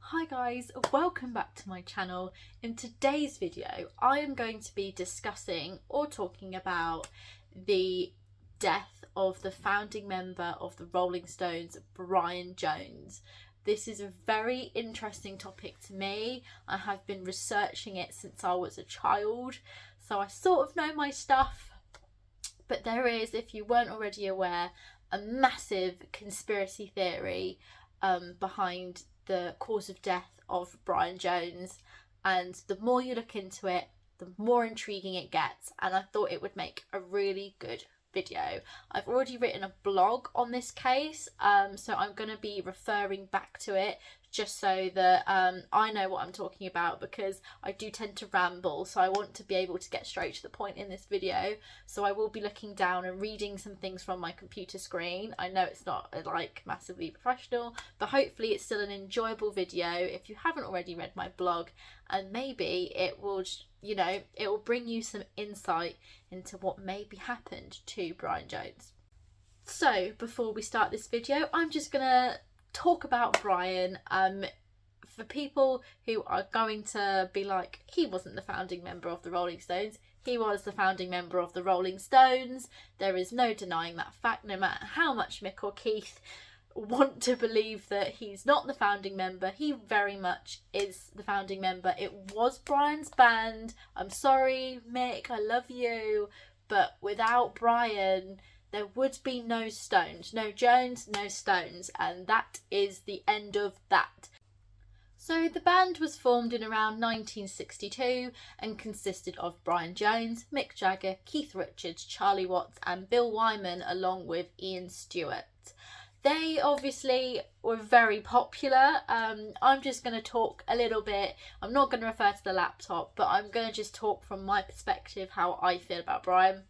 Hi guys, welcome back to my channel. In today's video I am going to be discussing or talking about the death of the founding member of the Rolling Stones, Brian Jones. This is a very interesting topic to me. I have been researching it since I was a child, so I sort of know my stuff. But there is, if you weren't already aware, a massive conspiracy theory behind the cause of death of Brian Jones, and the more you look into it, the more intriguing it gets, and I thought it would make a really good video. I've already written a blog on this case, so I'm going to be referring back to it just so that I know what I'm talking about, because I do tend to ramble, so I want to be able to get straight to the point in this video. So I will be looking down and reading some things from my computer screen. I know it's not like massively professional, but hopefully it's still an enjoyable video if you haven't already read my blog, and maybe it will, you know, it will bring you some insight into what maybe happened to Brian Jones. So before we start this video, I'm just gonna talk about Brian. For people who are going to be like, he wasn't the founding member of the Rolling Stones, he was the founding member of the Rolling Stones. There is no denying that fact, no matter how much Mick or Keith want to believe that he's not the founding member. He very much is the founding member. It was Brian's band. I'm sorry, Mick, I love you, but without Brian there would be no Stones, no Jones, no Stones, and that is the end of that. So the band was formed in around 1962 and consisted of Brian Jones, Mick Jagger, Keith Richards, Charlie Watts and Bill Wyman, along with Ian Stewart. They obviously were very popular. I'm just going to talk a little bit. I'm not going to refer to the laptop, but I'm going to just talk from my perspective how I feel about Brian.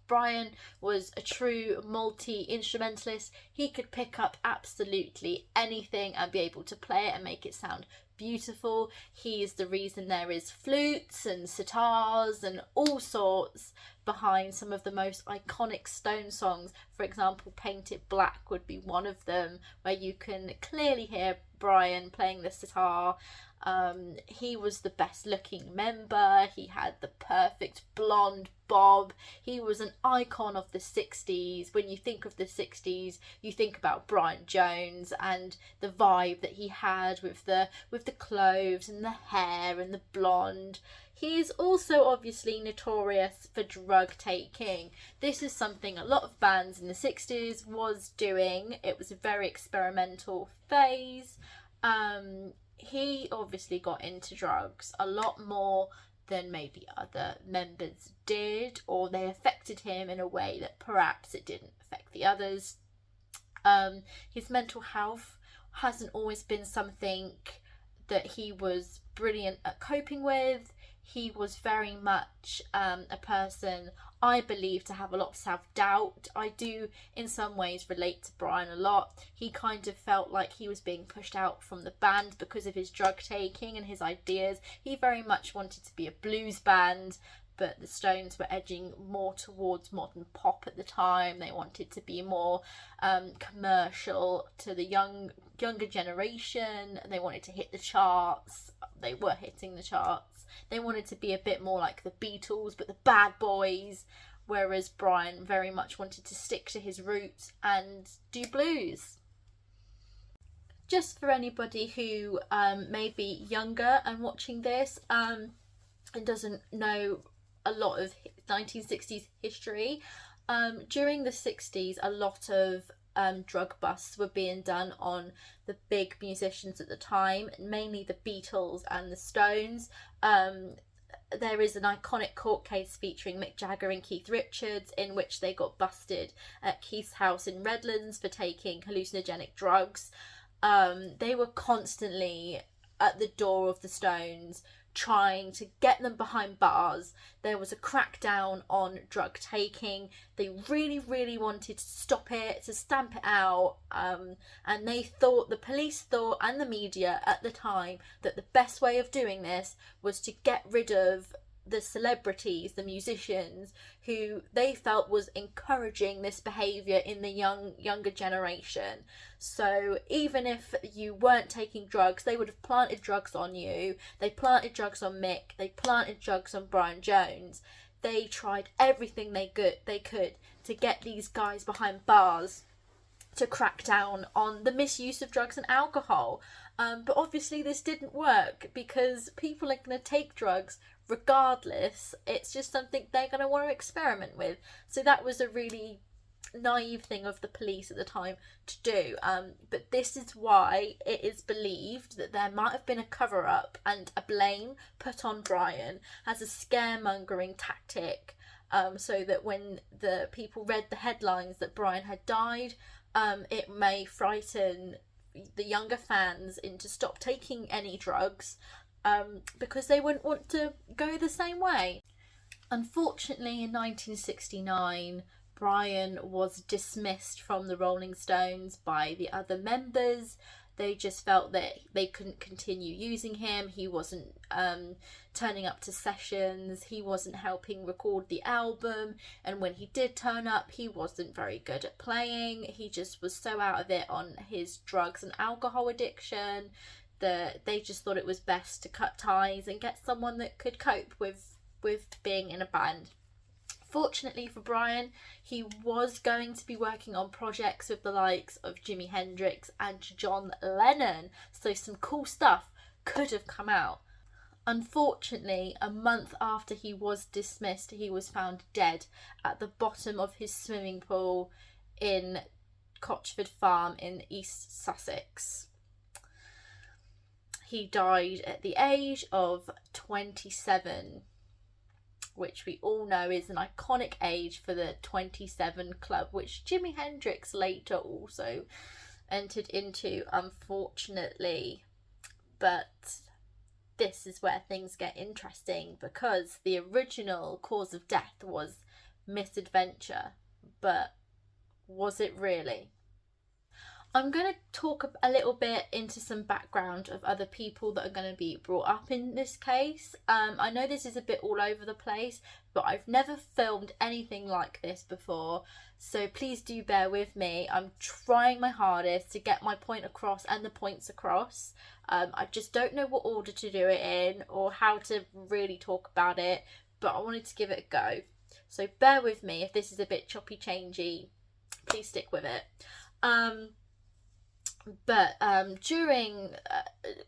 Brian was a true multi-instrumentalist. He could pick up absolutely anything and be able to play it and make it sound beautiful. He is the reason there is flutes and sitars and all sorts behind some of the most iconic Stone songs. For example, Paint It Black would be one of them, where you can clearly hear Brian playing the sitar. He was the best looking member. He had the perfect blonde bob. He was an icon of the 60s. When you think of the 60s, you think about Brian Jones and the vibe that he had with the clothes and the hair and the blonde. He is also obviously notorious for drug taking. This is something a lot of bands in the 60s was doing. It was a very experimental phase. He obviously got into drugs a lot more than maybe other members did, or they affected him in a way that perhaps it didn't affect the others. His mental health hasn't always been something that he was brilliant at coping with. He was very much a person, I believe, to have a lot of self-doubt. I do in some ways relate to Brian a lot. He kind of felt like he was being pushed out from the band because of his drug taking and his ideas. He very much wanted to be a blues band, but the Stones were edging more towards modern pop at the time. They wanted to be more commercial to the younger generation. They wanted to hit the charts. They were hitting the charts. They wanted to be a bit more like the Beatles, but the bad boys, whereas Brian very much wanted to stick to his roots and do blues. Just for anybody who may be younger and watching this and doesn't know a lot of 1960s history, during the 60s a lot of drug busts were being done on the big musicians at the time, mainly the Beatles and the Stones. There is an iconic court case featuring Mick Jagger and Keith Richards, in which they got busted at Keith's house in Redlands for taking hallucinogenic drugs. They were constantly at the door of the Stones trying to get them behind bars. There was a crackdown on drug taking. They really wanted to stop it, to stamp it out, and they thought, the police thought and the media at the time, that the best way of doing this was to get rid of the celebrities, the musicians, who they felt was encouraging this behaviour in the younger generation. So even if you weren't taking drugs, they would have planted drugs on you. They planted drugs on Mick. They planted drugs on Brian Jones. They tried everything they could to get these guys behind bars to crack down on the misuse of drugs and alcohol. But obviously this didn't work, because people are going to take drugs regardless. It's just something they're going to want to experiment with. So that was a really naive thing of the police at the time to do. But this is why it is believed that there might have been a cover-up and a blame put on Brian as a scaremongering tactic, so that when the people read the headlines that Brian had died, it may frighten the younger fans into stop taking any drugs, because they wouldn't want to go the same way. Unfortunately, in 1969, Brian was dismissed from the Rolling Stones by the other members. They just felt that they couldn't continue using him. He wasn't turning up to sessions. He wasn't helping record the album. And when he did turn up, he wasn't very good at playing. He just was so out of it on his drugs and alcohol addiction that they just thought it was best to cut ties and get someone that could cope with being in a band. Fortunately for Brian, he was going to be working on projects with the likes of Jimi Hendrix and John Lennon, so some cool stuff could have come out. Unfortunately, a month after he was dismissed, he was found dead at the bottom of his swimming pool in Cotchford Farm in East Sussex. He died at the age of 27. Which we all know is an iconic age for the 27 Club, which Jimi Hendrix later also entered into, unfortunately. But this is where things get interesting, because the original cause of death was misadventure, but was it really? I'm going to talk a little bit into some background of other people that are going to be brought up in this case. I know this is a bit all over the place, but I've never filmed anything like this before, so please do bear with me. I'm trying my hardest to get my point across and the points across. I just don't know what order to do it in or how to really talk about it, but I wanted to give it a go. So bear with me if this is a bit choppy changey. Please stick with it.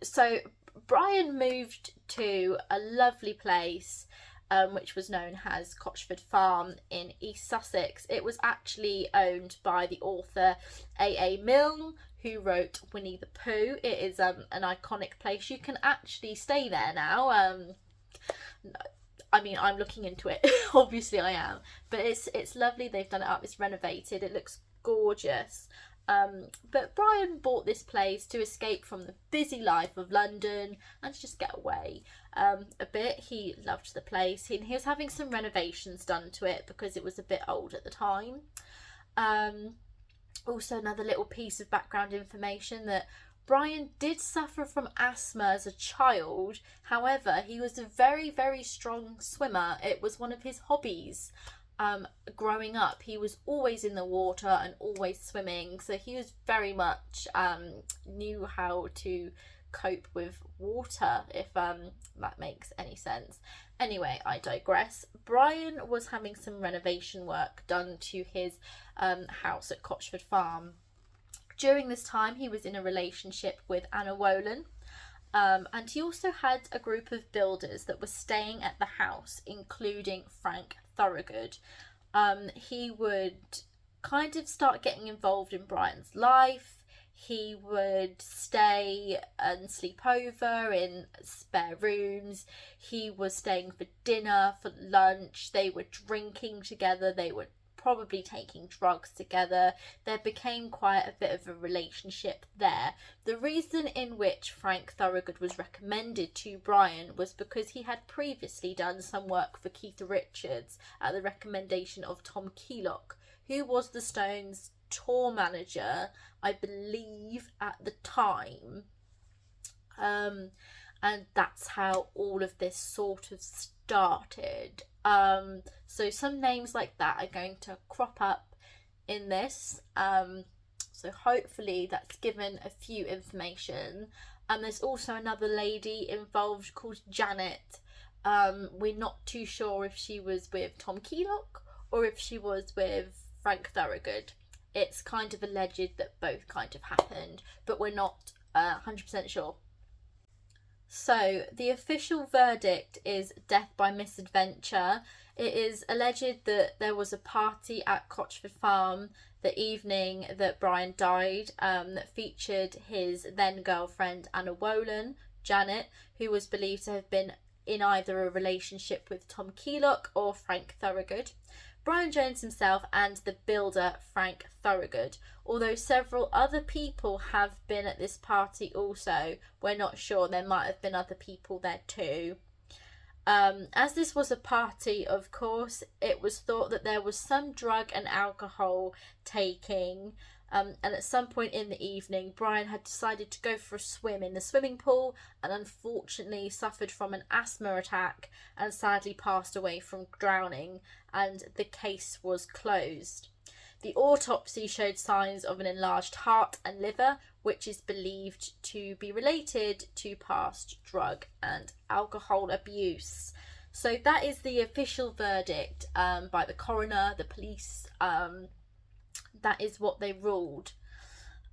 So Brian moved to a lovely place, which was known as Cotchford Farm in East Sussex. It was actually owned by the author A.A. Milne, who wrote Winnie the Pooh. It is an iconic place. You can actually stay there now. I mean, I'm looking into it. Obviously I am, but it's lovely. They've done it up. It's renovated. It looks gorgeous. But Brian bought this place to escape from the busy life of London and to just get away a bit. He loved the place. He was having some renovations done to it because it was a bit old at the time. Also, another little piece of background information, that Brian did suffer from asthma as a child. However, he was a very, very strong swimmer. It was one of his hobbies. Growing up, he was always in the water and always swimming, so he was very much knew how to cope with water, if that makes any sense. Anyway, I digress. Brian was having some renovation work done to his house at Cotchford Farm. During this time, he was in a relationship with Anna Wolan. And he also had a group of builders that were staying at the house, including Frank Thorogood. He would kind of start getting involved in Brian's life. He would stay and sleep over in spare rooms. He was staying for dinner, for lunch. They were drinking together. They were probably taking drugs together. There became quite a bit of a relationship there. The reason in which Frank Thorogood was recommended to Brian was because he had previously done some work for Keith Richards at the recommendation of Tom Keelock, who was the Stones' tour manager, I believe, at the time. and that's how all of this sort of started. So some names like that are going to crop up in this. So hopefully that's given a few information. And there's also another lady involved called Janet. We're not too sure if she was with Tom Keylock or if she was with Frank Thorogood. It's kind of alleged that both kind of happened, but we're not 100% sure. So the official verdict is death by misadventure. It is alleged that there was a party at Cotchford Farm the evening that Brian died, that featured his then girlfriend Anna Wolan, Janet, who was believed to have been in either a relationship with Tom Keylock or Frank Thorogood, Brian Jones himself, and the builder Frank Thorogood. Although several other people have been at this party also, we're not sure. There might have been other people there too. As this was a party, of course, it was thought that there was some drug and alcohol taking. And at some point in the evening, Brian had decided to go for a swim in the swimming pool and unfortunately suffered from an asthma attack and sadly passed away from drowning, and the case was closed. The autopsy showed signs of an enlarged heart and liver, which is believed to be related to past drug and alcohol abuse. So that is the official verdict by the coroner, the police. That is what they ruled.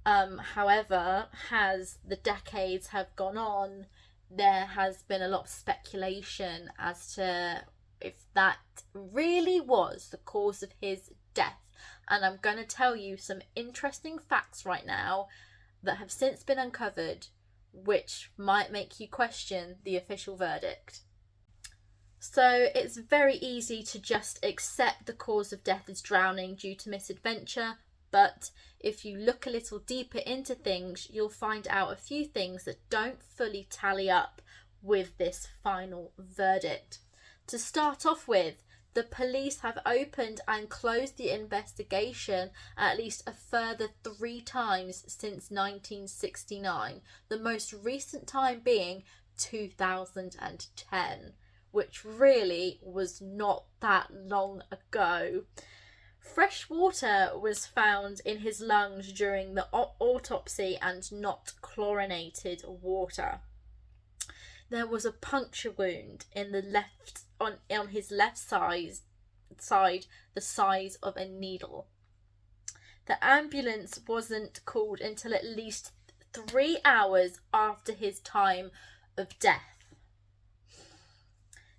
However, as the decades have gone on, there has been a lot of speculation as to if that really was the cause of his death. And I'm going to tell you some interesting facts right now that have since been uncovered, which might make you question the official verdict. So it's very easy to just accept the cause of death as drowning due to misadventure, but if you look a little deeper into things, you'll find out a few things that don't fully tally up with this final verdict. To start off with, the police have opened and closed the investigation at least a further 3 times since 1969, the most recent time being 2010. Which really was not that long ago. Fresh water was found in his lungs during the autopsy and not chlorinated water. There was a puncture wound in the on his left side, the size of a needle. The ambulance wasn't called until at least 3 hours after his time of death.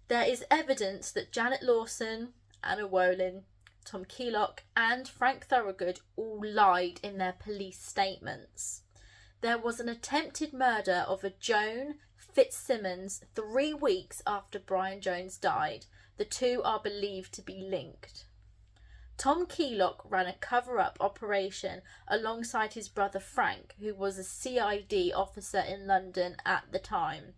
There is evidence that Janet Lawson, Anna Wolan, Tom Keylock and Frank Thorogood all lied in their police statements. There was an attempted murder of a Joan Fitzsimmons 3 weeks after Brian Jones died. The two are believed to be linked. Tom Keylock ran a cover-up operation alongside his brother Frank, who was a CID officer in London at the time.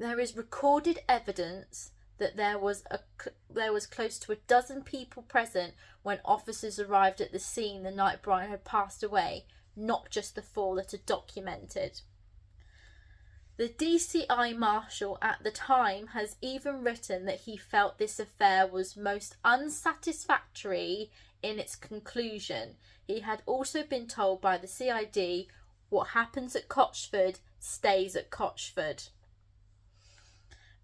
There is recorded evidence that there was close to a dozen people present when officers arrived at the scene the night Brian had passed away, not just the 4 that are documented. The DCI marshal at the time has even written that he felt this affair was most unsatisfactory in its conclusion. He had also been told by the CID, what happens at Cotchford stays at Cotchford.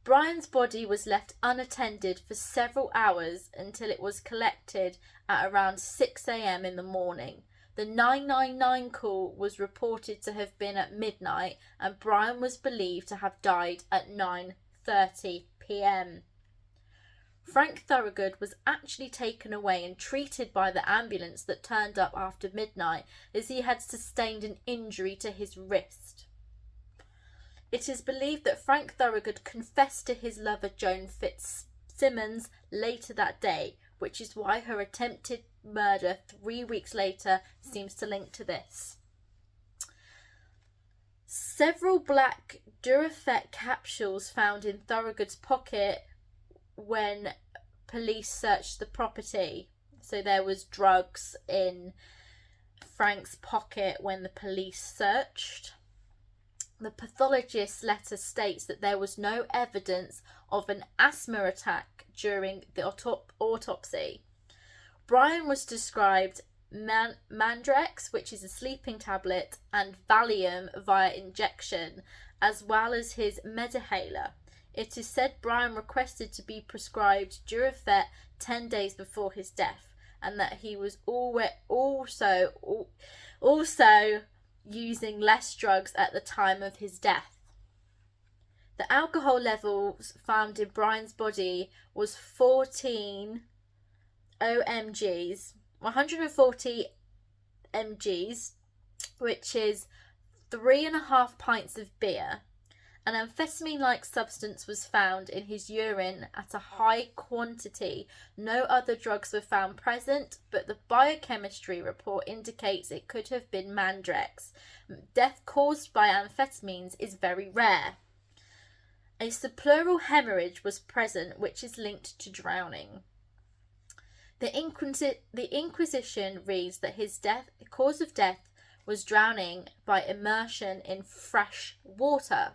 Brian's body was left unattended for several hours until it was collected at around 6 a.m. in the morning. The 999 call was reported to have been at midnight and Brian was believed to have died at 9:30 p.m. Frank Thorogood was actually taken away and treated by the ambulance that turned up after midnight as he had sustained an injury to his wrist. It is believed that Frank Thorogood confessed to his lover Joan Fitzsimmons later that day, which is why her attempted murder 3 weeks later seems to link to this. Several black Durafet capsules found in Thorogood's pocket when police searched the property. So there was drugs in Frank's pocket when the police searched. The pathologist's letter states that there was no evidence of an asthma attack during the autopsy. Brian was described Mandrex, which is a sleeping tablet, and Valium via injection, as well as his Medihaler. It is said Brian requested to be prescribed Durafet 10 days before his death, and that he was also using less drugs at the time of his death. The alcohol levels found in Brian's body was 14 OMGs, 140 mgs, which is 3.5 pints of beer. An amphetamine-like substance was found in his urine at a high quantity. No other drugs were found present, but the biochemistry report indicates it could have been Mandrex. Death caused by amphetamines is very rare. A subpleural hemorrhage was present, which is linked to drowning. The Inquisition reads that his cause of death was drowning by immersion in fresh water.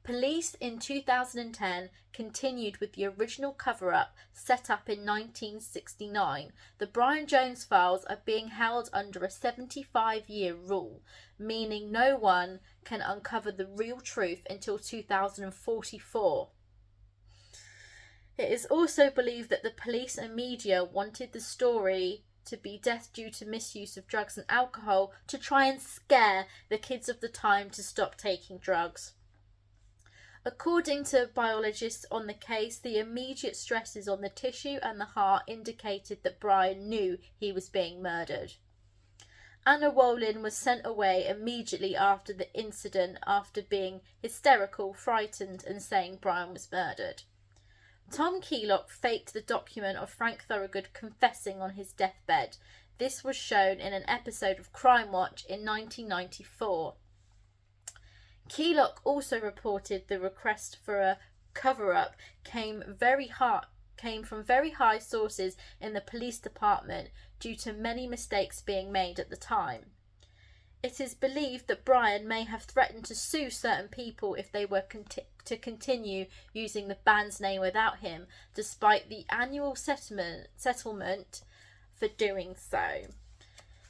Police in 2010 continued with the original cover-up set up in 1969. The Brian Jones files are being held under a 75-year rule, meaning no one can uncover the real truth until 2044. It is also believed that the police and media wanted the story to be death due to misuse of drugs and alcohol to try and scare the kids of the time to stop taking drugs. According to biologists on the case, the immediate stresses on the tissue and the heart indicated that Brian knew he was being murdered. Anna Wolin was sent away immediately after the incident after being hysterical, frightened and saying Brian was murdered. Tom Keylock faked the document of Frank Thorogood confessing on his deathbed. This was shown in an episode of Crime Watch in 1994. Keylock also reported the request for a cover-up came from very high sources in the police department due to many mistakes being made at the time. It is believed that Brian may have threatened to sue certain people if they were to continue using the band's name without him, despite the annual settlement for doing so.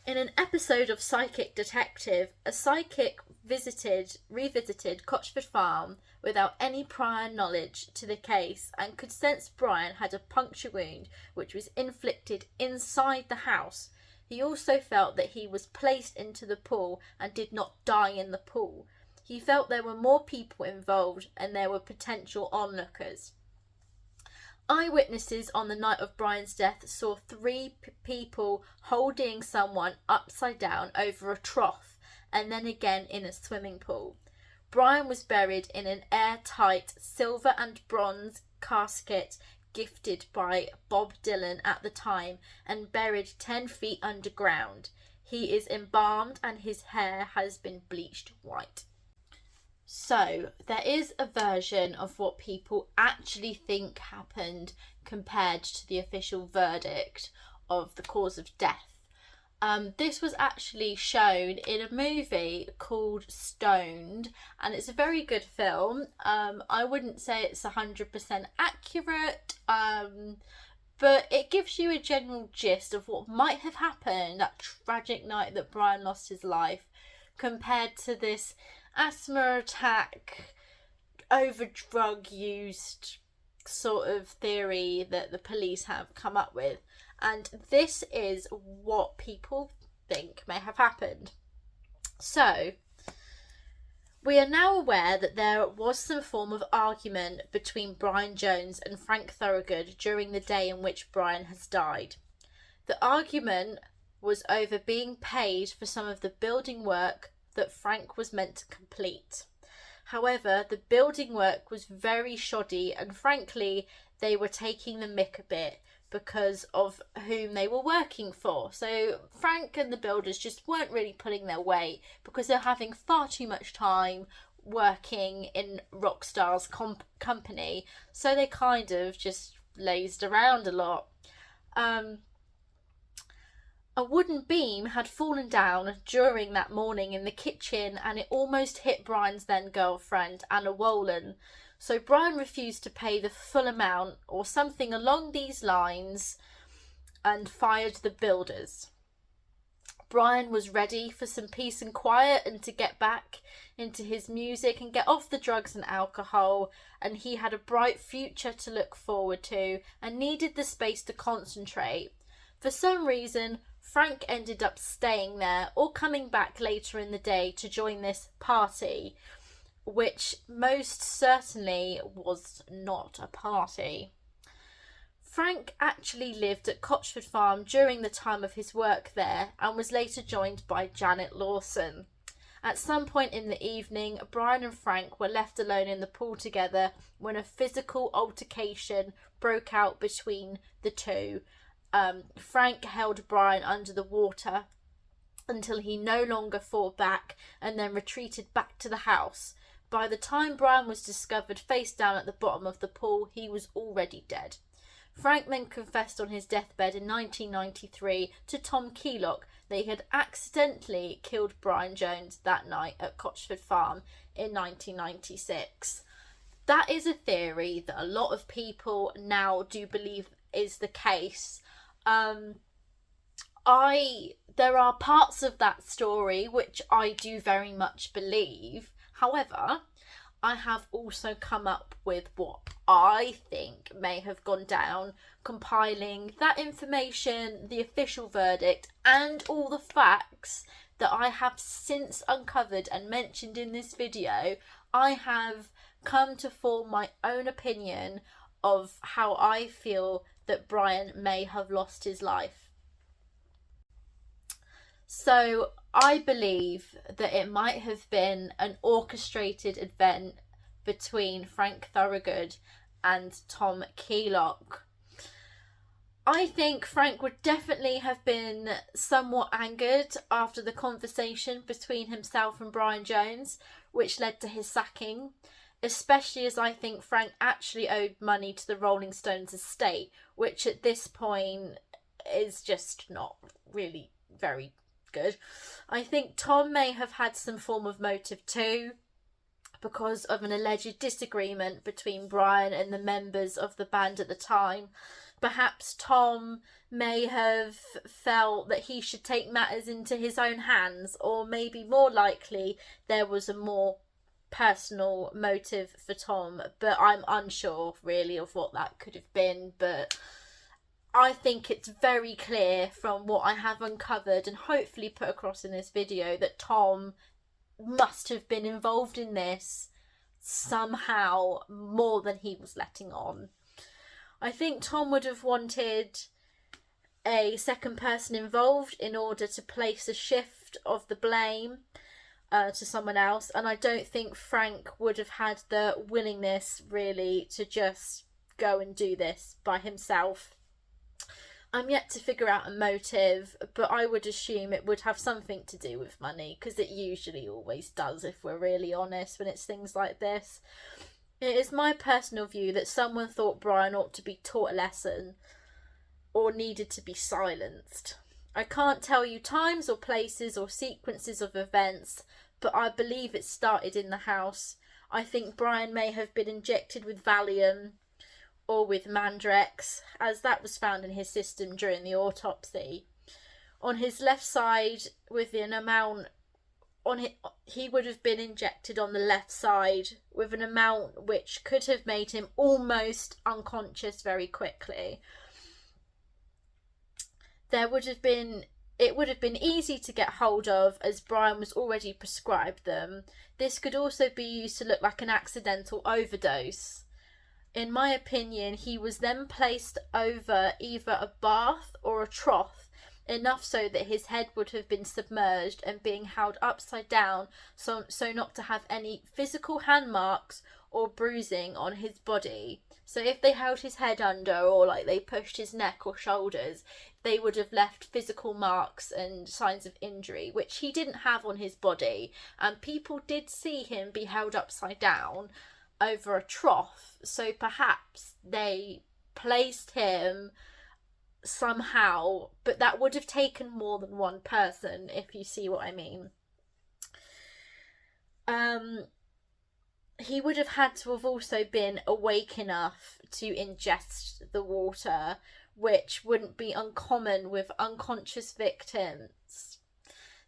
In an episode of Psychic Detective, a psychic revisited Cotchford Farm without any prior knowledge to the case and could sense Brian had a puncture wound which was inflicted inside the house. He also felt that he was placed into the pool and did not die in the pool. He felt there were more people involved and there were potential onlookers. Eyewitnesses on the night of Brian's death saw 3 people holding someone upside down over a trough and then again in a swimming pool. Brian was buried in an airtight silver and bronze casket gifted by Bob Dylan at the time and buried 10 feet underground. He is embalmed and his hair has been bleached white. So, there is a version of what people actually think happened compared to the official verdict of the cause of death. This was actually shown in a movie called Stoned, and it's a very good film. I wouldn't say it's 100% accurate, but it gives you a general gist of what might have happened that tragic night that Brian lost his life, compared to this asthma attack, over drug used sort of theory that the police have come up with. And this is what people think may have happened. So, we are now aware that there was some form of argument between Brian Jones and Frank Thorogood during the day in which Brian has died. The argument was over being paid for some of the building work that Frank was meant to complete. However, the building work was very shoddy and frankly they were taking the mick a bit because of whom they were working for. So Frank and the builders just weren't really pulling their weight because they're having far too much time working in Rockstar's company, so they kind of just lazed around a lot. A wooden beam had fallen down during that morning in the kitchen, and it almost hit Brian's then girlfriend, Anna Wolin. So Brian refused to pay the full amount or something along these lines and fired the builders. Brian was ready for some peace and quiet and to get back into his music and get off the drugs and alcohol, and he had a bright future to look forward to and needed the space to concentrate. For some reason, Frank ended up staying there or coming back later in the day to join this party, which most certainly was not a party. Frank actually lived at Cotchford Farm during the time of his work there and was later joined by Janet Lawson. At some point in the evening, Brian and Frank were left alone in the pool together when a physical altercation broke out between the two. Frank held Brian under the water until he no longer fought back and then retreated back to the house. By the time Brian was discovered face down at the bottom of the pool, he was already dead. Frank then confessed on his deathbed in 1993 to Tom Keelock that he had accidentally killed Brian Jones that night at Cotchford Farm in 1996. That is a theory that a lot of people now do believe is the case. There are parts of that story which I do very much believe. However, I have also come up with what I think may have gone down, compiling that information, the official verdict, and all the facts that I have since uncovered and mentioned in this video. I have come to form my own opinion of how I feel that Brian may have lost his life. So I believe that it might have been an orchestrated event between Frank Thorogood and Tom Keelock. I think Frank would definitely have been somewhat angered after the conversation between himself and Brian Jones, which led to his sacking, especially as I think Frank actually owed money to the Rolling Stones estate, which at this point is just not really very good. I think Tom may have had some form of motive too, because of an alleged disagreement between Brian and the members of the band at the time. Perhaps Tom may have felt that he should take matters into his own hands, or maybe more likely there was a more personal motive for Tom, but I'm unsure really of what that could have been. But I think it's very clear from what I have uncovered and hopefully put across in this video that Tom must have been involved in this somehow more than he was letting on. I think Tom would have wanted a second person involved in order to place a shift of the blame to someone else, and I don't think Frank would have had the willingness really to just go and do this by himself. I'm yet to figure out a motive, but I would assume it would have something to do with money, because it usually always does if we're really honest when it's things like this. It is my personal view that someone thought Brian ought to be taught a lesson or needed to be silenced. I can't tell you times or places or sequences of events, but I believe it started in the house. I think Brian may have been injected with Valium or with Mandrex, as that was found in his system during the autopsy. On his left side, with an amount he would have been injected on the left side with an amount which could have made him almost unconscious very quickly. It would have been easy to get hold of, as Brian was already prescribed them. This could also be used to look like an accidental overdose. In my opinion, he was then placed over either a bath or a trough, enough so that his head would have been submerged and being held upside down so not to have any physical hand marks or bruising on his body. So if they held his head under, or like they pushed his neck or shoulders, they would have left physical marks and signs of injury, which he didn't have on his body. And people did see him be held upside down over a trough, so perhaps they placed him somehow, but that would have taken more than one person, if you see what I mean. He would have had to have also been awake enough to ingest the water, which wouldn't be uncommon with unconscious victims.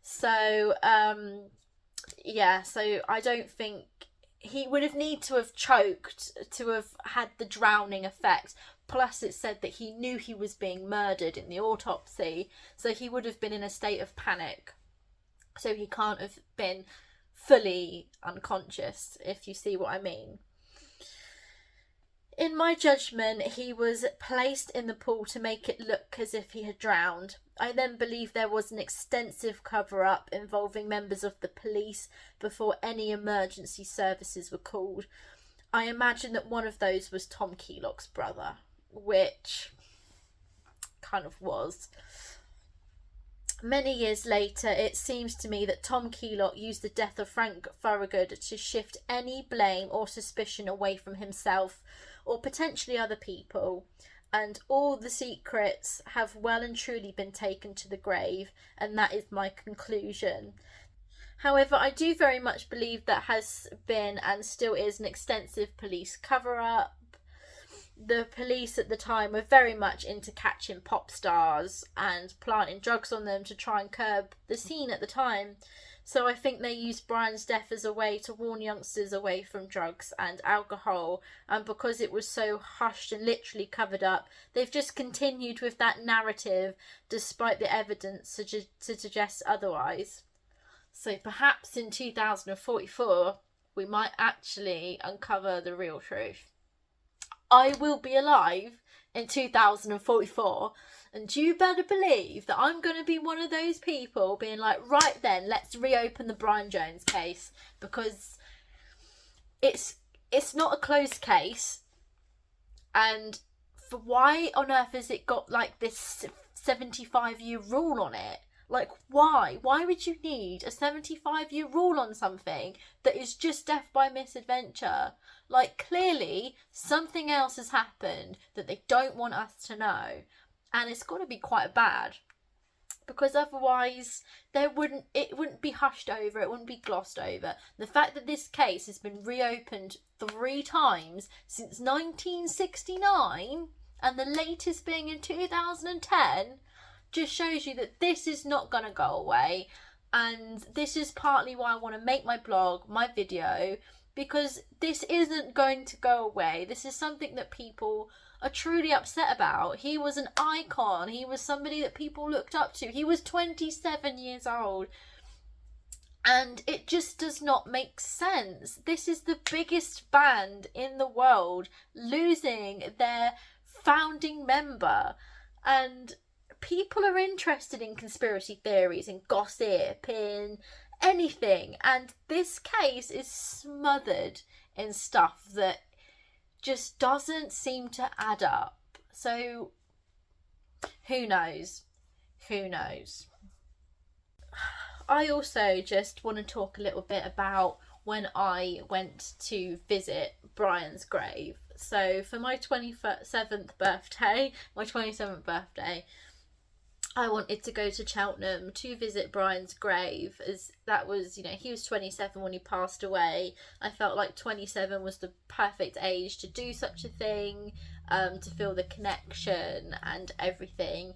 So, so I don't think he would have need to have choked to have had the drowning effect. Plus, it said that he knew he was being murdered in the autopsy, so he would have been in a state of panic. So he can't have been fully unconscious, if you see what I mean. In my judgment, he was placed in the pool to make it look as if he had drowned. I then believe there was an extensive cover-up involving members of the police before any emergency services were called. I imagine that one of those was Tom Keylock's brother, which kind of was. Many years later, it seems to me that Tom Keylock used the death of Frank Thorogood to shift any blame or suspicion away from himself or potentially other people, and all the secrets have well and truly been taken to the grave, and that is my conclusion. However, I do very much believe that has been and still is an extensive police cover-up. The police at the time were very much into catching pop stars and planting drugs on them to try and curb the scene at the time. So I think they used Brian's death as a way to warn youngsters away from drugs and alcohol. And because it was so hushed and literally covered up, they've just continued with that narrative despite the evidence to suggest otherwise. So perhaps in 2044, we might actually uncover the real truth. I will be alive in 2044, and you better believe that I'm going to be one of those people being like, right then, let's reopen the Brian Jones case, because it's not a closed case, and for why on earth has it got like this 75-year rule on it? Like, why? Why would you need a 75-year rule on something that is just death by misadventure? Like, clearly, something else has happened that they don't want us to know. And it's got to be quite bad. Because otherwise, it wouldn't be hushed over, it wouldn't be glossed over. The fact that this case has been reopened 3 times since 1969, and the latest being in 2010... just shows you that this is not going to go away. And this is partly why I want to make my blog, my video, because this isn't going to go away. This is something that people are truly upset about. He was an icon. He was somebody that people looked up to. He was 27 years old. And it just does not make sense. This is the biggest band in the world losing their founding member. And people are interested in conspiracy theories and gossip and anything, and this case is smothered in stuff that just doesn't seem to add up. So who knows? I also just want to talk a little bit about when I went to visit Brian's grave. So for my 27th birthday, I wanted to go to Cheltenham to visit Brian's grave, as that was, he was 27 when he passed away. I felt like 27 was the perfect age to do such a thing, to feel the connection and everything.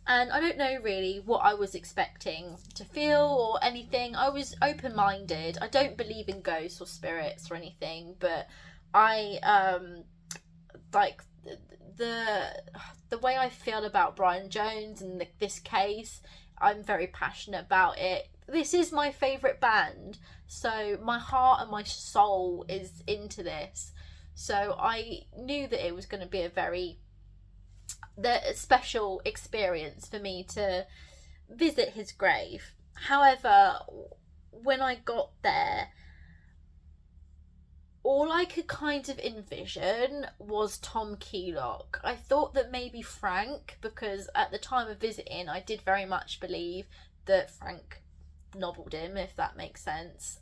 And I don't know really what I was expecting to feel or anything. I was open-minded. I don't believe in ghosts or spirits or anything, but I like the way I feel about Brian Jones and this case. I'm very passionate about it. This is my favourite band, so my heart and my soul is into this. So I knew that it was going to be a very special experience for me to visit his grave. However, when I got there, all I could kind of envision was Tom Keylock. I thought that maybe Frank, because at the time of visiting, I did very much believe that Frank nobbled him, if that makes sense,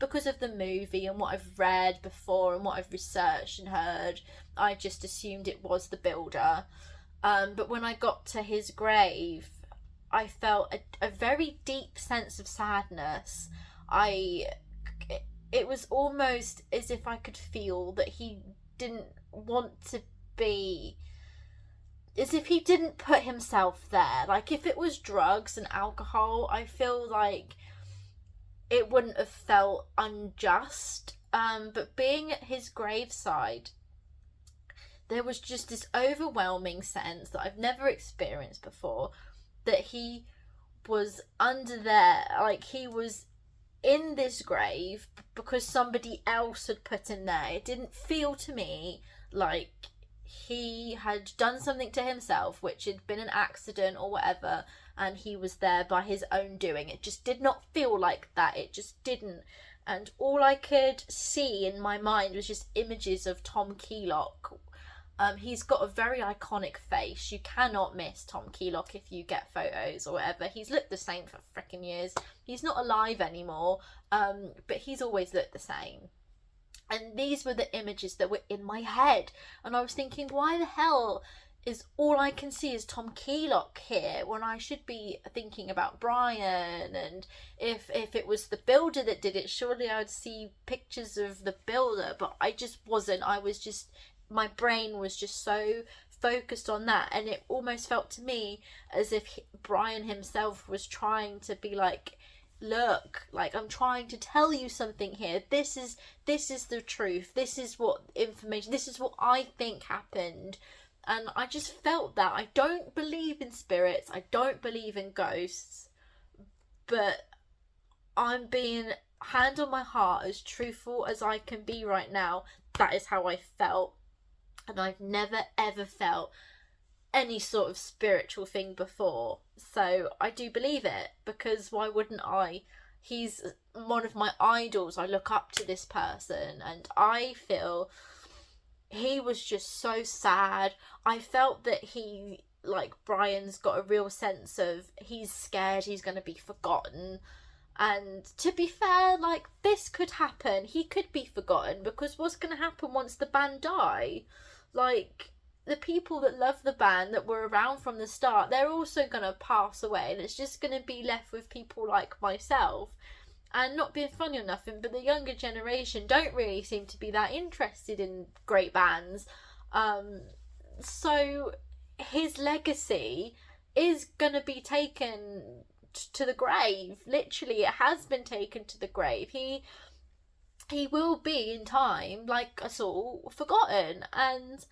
because of the movie and what I've read before and what I've researched and heard. I just assumed it was the builder. But when I got to his grave, I felt a very deep sense of sadness. It was almost as if I could feel that he didn't want to be, as if he didn't put himself there. Like, if it was drugs and alcohol, I feel like it wouldn't have felt unjust. But being at his graveside, there was just this overwhelming sense that I've never experienced before, that he was under there, like he was in this grave because somebody else had put him there. It didn't feel to me like he had done something to himself, which had been an accident or whatever, and he was there by his own doing. It just did not feel like that. It just didn't. And all I could see in my mind was just images of Tom Keelock. He's got a very iconic face. You cannot miss Tom Keelock if you get photos or whatever. He's looked the same for frickin' years. He's not alive anymore, but he's always looked the same. And these were the images that were in my head. And I was thinking, why the hell is all I can see is Tom Keelock here when I should be thinking about Brian? And if it was the builder that did it, surely I would see pictures of the builder. But I just wasn't. My brain was just so focused on that, and it almost felt to me as if Brian himself was trying to be like, look, like, I'm trying to tell you something here. This is the truth. This is what information, this is what I think happened. And I just felt that. I don't believe in spirits. I don't believe in ghosts. But I'm being, hand on my heart, as truthful as I can be right now. That is how I felt. And I've never ever felt any sort of spiritual thing before. So I do believe it, because why wouldn't I? He's one of my idols. I look up to this person, and I feel he was just so sad. I felt that he, like, Brian's got a real sense of he's scared he's going to be forgotten. And to be fair, like, this could happen. He could be forgotten, because what's going to happen once the band die? Like, the people that love the band, that were around from the start, they're also going to pass away, and it's just going to be left with people like myself. And not being funny or nothing, but the younger generation don't really seem to be that interested in great bands. So his legacy is going to be taken to the grave. Literally, it has been taken to the grave. He will be, in time, like us all, forgotten. And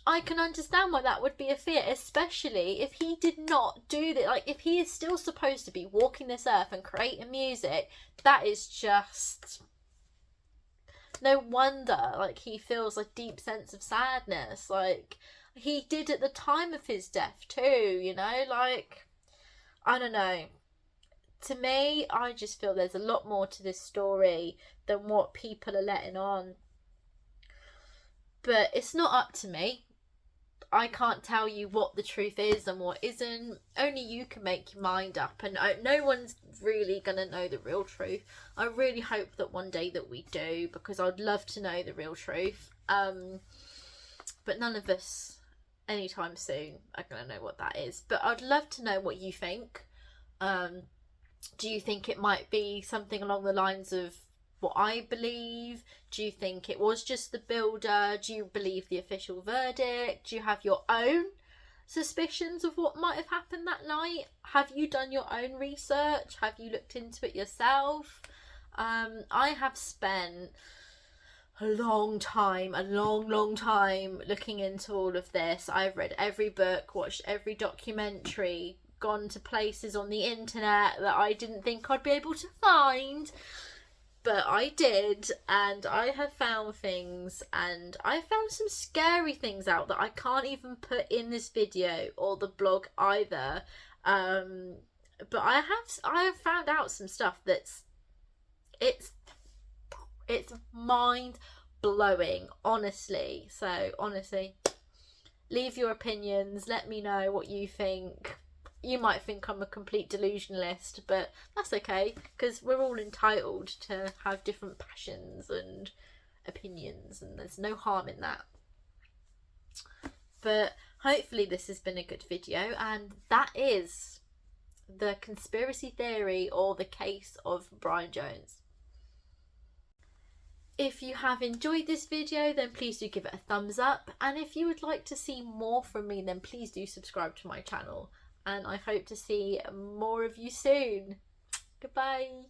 I can understand why that would be a fear, especially if he did not do that. Like, if he is still supposed to be walking this earth and creating music, that is just, no wonder, like, he feels a deep sense of sadness. Like, he did at the time of his death too, you know? Like, I don't know. To me, I just feel there's a lot more to this story than what people are letting on. But it's not up to me. I can't tell you what the truth is and what isn't. Only you can make your mind up, and no one's really going to know the real truth. I really hope that one day that we do, because I'd love to know the real truth. But none of us anytime soon are going to know what that is. But I'd love to know what you think. Do you think it might be something along the lines of what I believe? Do you think it was just the builder? Do you believe the official verdict? Do you have your own suspicions of what might have happened that night? Have you done your own research? Have you looked into it yourself? I have spent a long time looking into all of this. I've read every book, watched every documentary, gone to places on the internet that I didn't think I'd be able to find, but I did, and I have found things, and I found some scary things out that I can't even put in this video or the blog either. But I have found out some stuff that's it's mind blowing, honestly. So honestly, leave your opinions, let me know what you think. You might think I'm a complete delusionalist, but that's okay, because we're all entitled to have different passions and opinions, and there's no harm in that. But hopefully this has been a good video, and that is the conspiracy theory or the case of Brian Jones. If you have enjoyed this video, then please do give it a thumbs up, and if you would like to see more from me, then please do subscribe to my channel, and I hope to see more of you soon. Goodbye.